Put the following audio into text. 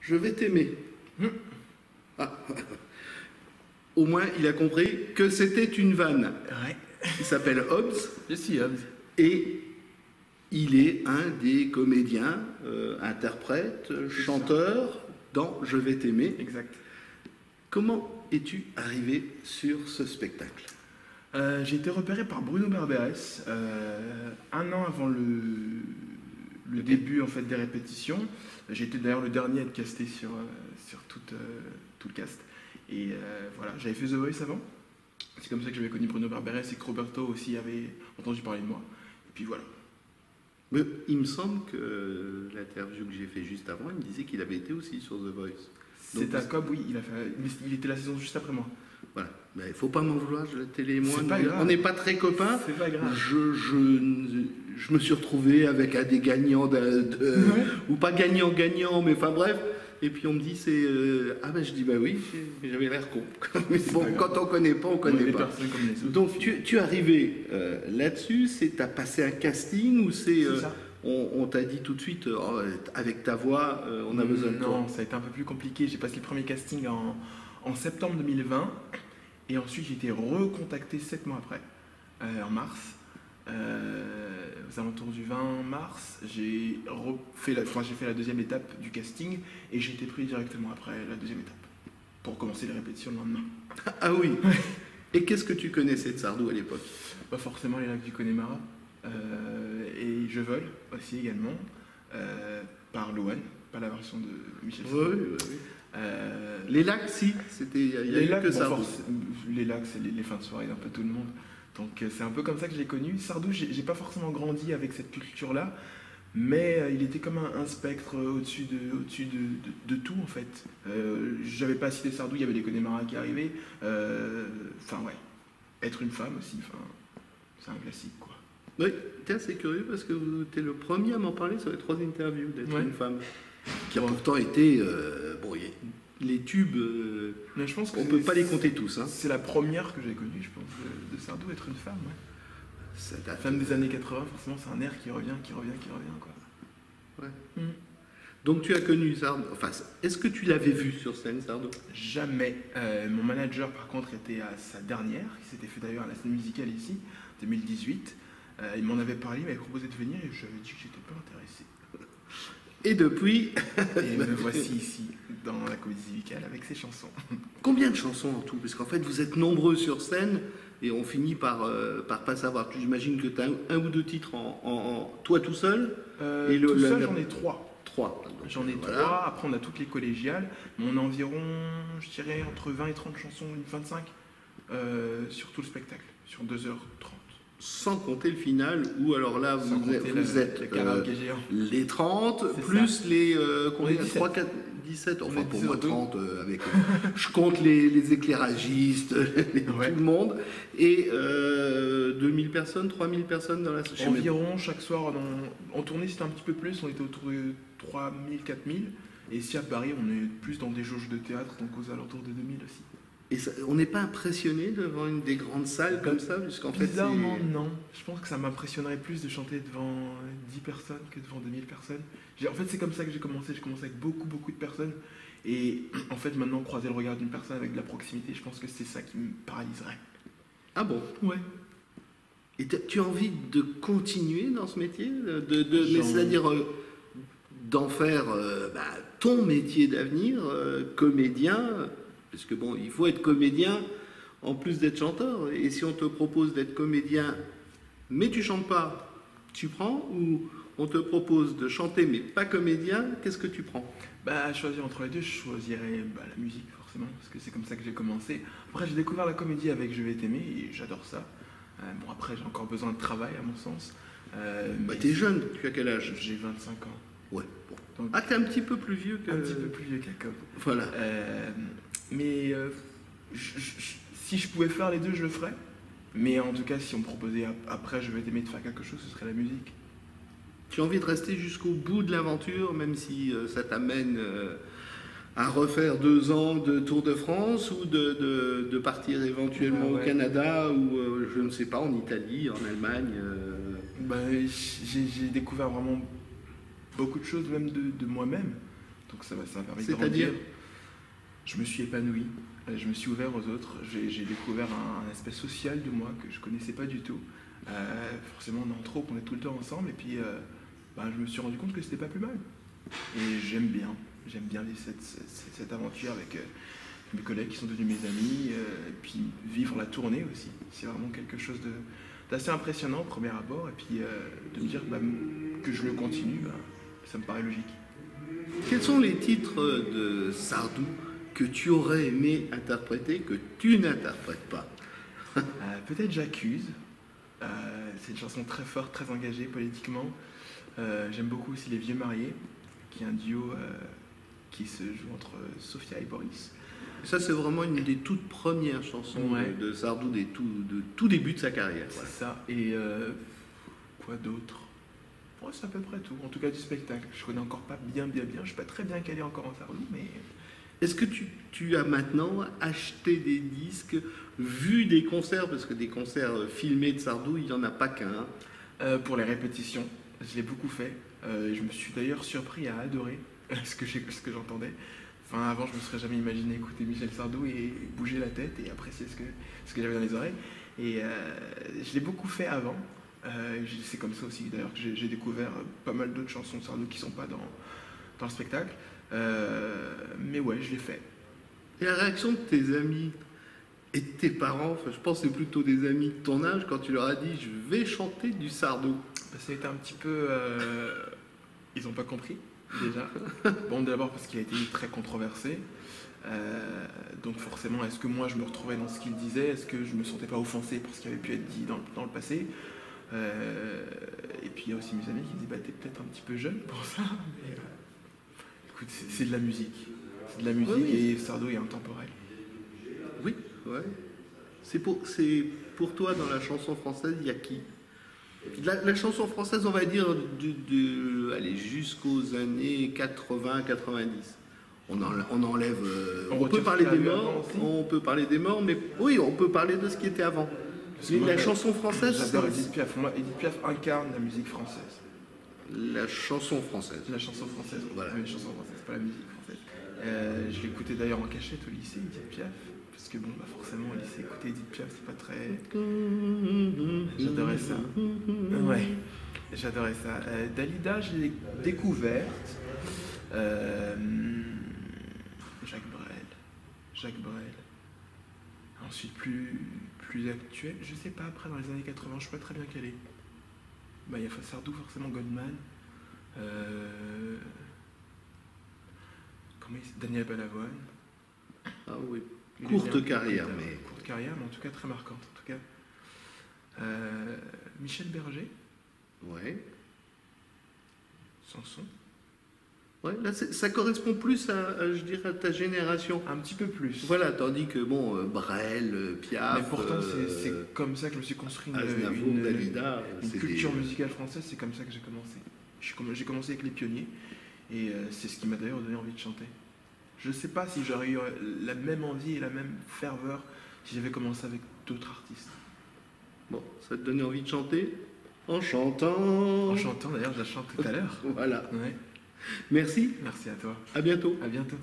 Je vais t'aimer. Ah. Au moins, il a compris que c'était une vanne. Ouais. Il s'appelle Hobbs. Je suis Hobbs. Et il est un des comédiens, interprètes, chanteurs dans Je vais t'aimer. Exact. Comment es-tu arrivé sur ce spectacle? J'ai été repéré par Bruno Barberes un an avant le début en fait, des répétitions. J'ai été d'ailleurs le dernier à être casté sur tout le cast. Et voilà, j'avais fait The Voice avant. C'est comme ça que j'avais connu Bruno Barberes et que Roberto aussi avait entendu parler de moi. Et puis voilà. Mais il me semble que l'interview que j'ai fait juste avant, il me disait qu'il avait été aussi sur The Voice. C'est un cob, oui, il était la saison juste après moi. Voilà, il ne faut pas m'en vouloir, la télé et moi, on n'est pas très copains. C'est pas grave. Je me suis retrouvé avec des gagnants, ou pas gagnant, mais enfin bref. Et puis on me dit, je dis, bah oui, j'avais l'air con. Mais bon, quand on ne connaît pas, on ne connaît pas. Donc tu es arrivé là-dessus, tu as passé un casting ou c'est on t'a dit tout de suite, avec ta voix, on a besoin de toi? Non, ça a été un peu plus compliqué. J'ai passé le premier casting en septembre 2020 et ensuite j'ai été recontacté 7 mois après, en mars. Aux alentours du 20 mars, j'ai fait la deuxième étape du casting et j'ai été pris directement après la deuxième étape pour commencer les répétitions le lendemain. Ah oui. Et qu'est-ce que tu connaissais de Sardou à l'époque? Pas forcément les lacs du Connemara et Je vole aussi également par Louane, pas la version de Michel Sardou. Oui. Les lacs, si, c'était il y a eu que Sardou. Les lacs, c'est les fins de soirée d'un peu tout le monde. Donc c'est un peu comme ça que je l'ai connu. Sardou, j'ai pas forcément grandi avec cette culture-là, mais il était comme un spectre au-dessus de tout en fait. J'avais pas cité Sardou, il y avait les Connemara qui arrivaient. Enfin ouais, être une femme aussi, c'est un classique quoi. Oui, c'est curieux parce que tu es le premier à m'en parler sur les 3 interviews d'être une femme. Qui a pourtant été... les tubes, mais je pense on ne peut pas les compter tous. Hein. C'est la première que j'ai connue, je pense, de Sardou, être une femme. Ouais. La femme des années 80, forcément, c'est un air qui revient, quoi. Ouais. Donc tu as connu Sardou. Enfin, est-ce que tu l'avais vu sur scène, Sardou? Jamais. Mon manager, par contre, était à sa dernière, qui s'était fait d'ailleurs à la scène musicale ici, 2018. Il m'en avait parlé, il m'avait proposé de venir et je lui avais dit que j'étais pas intéressé. Et depuis... Et me voici ici, dans la comédie musicale, avec ses chansons. Combien de chansons en tout? Parce qu'en fait, vous êtes nombreux sur scène et on finit par pas savoir. J'imagine que tu as un ou 2 titres toi tout seul tout seul, j'en ai 3. 3. J'en ai 3. Après, on a toutes les collégiales. Mais on a environ, je dirais, entre 20 et 30 chansons, 25, sur tout le spectacle, sur 2h30. Sans compter le final, où alors là, vous êtes les 30, plus ça. Les 3, 4, 17, enfin pour moi 30, avec, je compte les éclairagistes, tout le monde, et 2000 personnes, 3000 personnes dans la société. Environ, chaque soir, en tournée c'était un petit peu plus, on était autour de 3000, 4000, et ici à Paris on est plus dans des jauges de théâtre, donc aux alentours de 2000 aussi. Et ça, on n'est pas impressionné devant une des grandes salles comme ça, puisqu'en fait bizarrement non. Je pense que ça m'impressionnerait plus de chanter devant 10 personnes que devant 2000 personnes. En fait c'est comme ça que j'ai commencé avec beaucoup de personnes. Et en fait maintenant croiser le regard d'une personne avec de la proximité, je pense que c'est ça qui me paralyserait. Ah bon? Ouais. Et tu as envie de continuer dans ce métier c'est-à-dire d'en faire ton métier d'avenir, comédien? Parce que bon, il faut être comédien en plus d'être chanteur. Et si on te propose d'être comédien, mais tu chantes pas, tu prends? Ou on te propose de chanter mais pas comédien, qu'est-ce que tu prends? À choisir entre les deux, je choisirais la musique forcément, parce que c'est comme ça que j'ai commencé. Après, j'ai découvert la comédie avec Je vais t'aimer et j'adore ça. Bon, après, j'ai encore besoin de travail à mon sens. T'es jeune, tu as quel âge? J'ai 25 ans. Ouais, bon. Donc, t'es un petit peu plus vieux que... Un petit peu plus vieux qu'Jacob. Voilà. Mais si je pouvais faire les deux, je le ferais. Mais en tout cas, si on me proposait après Je vais t'aimer de faire quelque chose, ce serait la musique. Tu as envie de rester jusqu'au bout de l'aventure, même si ça t'amène à refaire 2 ans de Tour de France, ou de partir éventuellement au Canada, ou je ne sais pas, en Italie, en Allemagne J'ai découvert vraiment beaucoup de choses, même de moi-même. Donc ça m'a permis de C'est-à-dire grandir. Je me suis épanoui, je me suis ouvert aux autres, j'ai découvert un aspect social de moi que je connaissais pas du tout. Forcément, on est en troupe, on est tout le temps ensemble, et puis je me suis rendu compte que c'était pas plus mal. Et j'aime bien vivre cette aventure avec mes collègues qui sont devenus mes amis, et puis vivre la tournée aussi. C'est vraiment quelque chose d'assez impressionnant au premier abord, et puis de me dire que je le continue, ça me paraît logique. Quels sont les titres de Sardou que tu aurais aimé interpréter, que tu n'interprètes pas? Peut-être J'accuse. C'est une chanson très forte, très engagée politiquement. J'aime beaucoup aussi Les Vieux Mariés, qui est un duo qui se joue entre Sophia et Boris. Ça, c'est vraiment une des toutes premières chansons de Sardou, de tout début de sa carrière. C'est ça. Et quoi d'autre? C'est à peu près tout. En tout cas, du spectacle. Je connais encore pas bien. Je suis pas très bien calé encore en Sardou, mais... Est-ce que tu as maintenant acheté des disques, vu des concerts, parce que des concerts filmés de Sardou, il n'y en a pas qu'un. Pour les répétitions, je l'ai beaucoup fait. Je me suis d'ailleurs surpris à adorer ce que j'entendais. Enfin, avant, je me serais jamais imaginé écouter Michel Sardou et bouger la tête et apprécier ce que j'avais dans les oreilles. Et je l'ai beaucoup fait avant. C'est comme ça aussi d'ailleurs que j'ai découvert pas mal d'autres chansons de Sardou qui ne sont pas dans le spectacle. Mais ouais, je l'ai fait. Et la réaction de tes amis et de tes parents, enfin, je pense que c'est plutôt des amis de ton âge, quand tu leur as dit je vais chanter du Sardou? Ça a été un petit peu... ils n'ont pas compris déjà. Bon, d'abord parce qu'il a été très controversé. Donc forcément, est-ce que moi je me retrouvais dans ce qu'il disait? Est-ce que je me sentais pas offensé pour ce qui avait pu être dit dans le passé? Et puis il y a aussi mes amis qui disent t'es peut-être un petit peu jeune pour ça. Mais, écoute, c'est de la musique. C'est de la musique et Sardou est intemporel. Oui, ouais. C'est pour toi, dans la chanson française, il y a qui? La chanson française, on va dire, allez, jusqu'aux années 80-90. On enlève... on peut parler des morts, mais oui, on peut parler de ce qui était avant. Mais la chanson française... J'adore Edith Piaf. Moi, Edith Piaf incarne la musique française. La chanson française. La chanson française, voilà. La chanson française, pas la musique française. Je l'écoutais d'ailleurs en cachette au lycée, Edith Piaf. Parce que bon, forcément, au lycée, écouter Edith Piaf, c'est pas très... J'adorais ça. Ouais, j'adorais ça. Dalida, je l'ai découverte. Jacques Brel. Ensuite, plus actuel, je sais pas, après dans les années 80, je suis pas très bien calé. Il y a Sardou, forcément, Goldman. Daniel Balavoine. Ah oui. Courte carrière, mais en tout cas très marquante. En tout cas, Michel Berger. Ouais. Sanson. Ouais, là, ça correspond plus je dirais, à ta génération. Un petit peu plus. Voilà, tandis que bon, Brel, Piaf. Mais pourtant, c'est comme ça que je me suis construit une culture musicale française. C'est comme ça que j'ai commencé. J'ai commencé avec les pionniers, et c'est ce qui m'a d'ailleurs donné envie de chanter. Je sais pas si j'aurais eu la même envie et la même ferveur si j'avais commencé avec d'autres artistes. Bon, ça te donnait envie de chanter? En chantant. En chantant, d'ailleurs, je la chante tout à l'heure. Voilà. Ouais. Merci. Merci à toi. À bientôt. À bientôt.